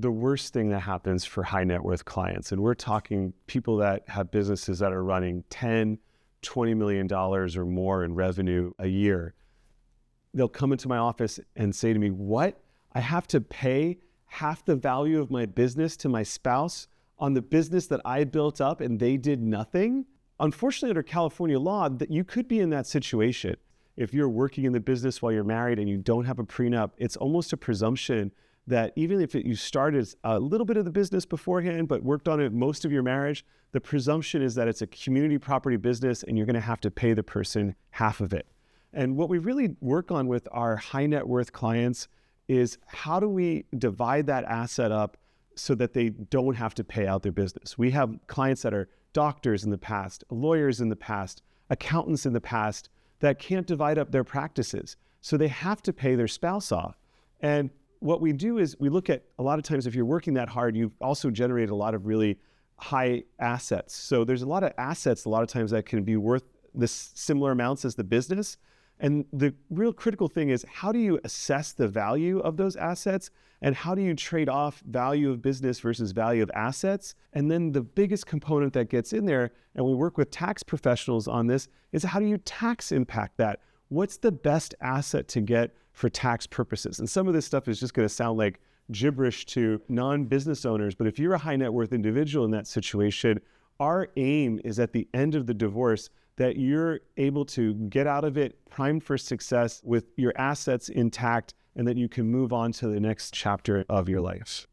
the worst thing that happens for high net worth clients, and we're talking people that have businesses that are running $10, $20 million or more in revenue a year, they'll come into my office and say to me, what? I have to pay half the value of my business to my spouse on the business that I built up and they did nothing? Unfortunately, under California law, that you could be in that situation. If you're working in the business while you're married and you don't have a prenup, it's almost a presumption that even if you started a little bit of the business beforehand, but worked on it most of your marriage, the presumption is that it's a community property business and you're going to have to pay the person half of it. And what we really work on with our high net worth clients is how do we divide that asset up so that they don't have to pay out their business. We have clients that are doctors in the past, lawyers in the past, accountants in the past that can't divide up their practices. So they have to pay their spouse off. And what we do is we look at, a lot of times if you're working that hard, you also generate a lot of really high assets. So there's a lot of assets a lot of times that can be worth this similar amounts as the business. And the real critical thing is, how do you assess the value of those assets? And how do you trade off value of business versus value of assets? And then the biggest component that gets in there, and we work with tax professionals on this, is how do you tax impact that? What's the best asset to get for tax purposes? And some of this stuff is just going to sound like gibberish to non-business owners, but if you're a high net worth individual in that situation, our aim is at the end of the divorce that you're able to get out of it primed for success with your assets intact, and that you can move on to the next chapter of your life.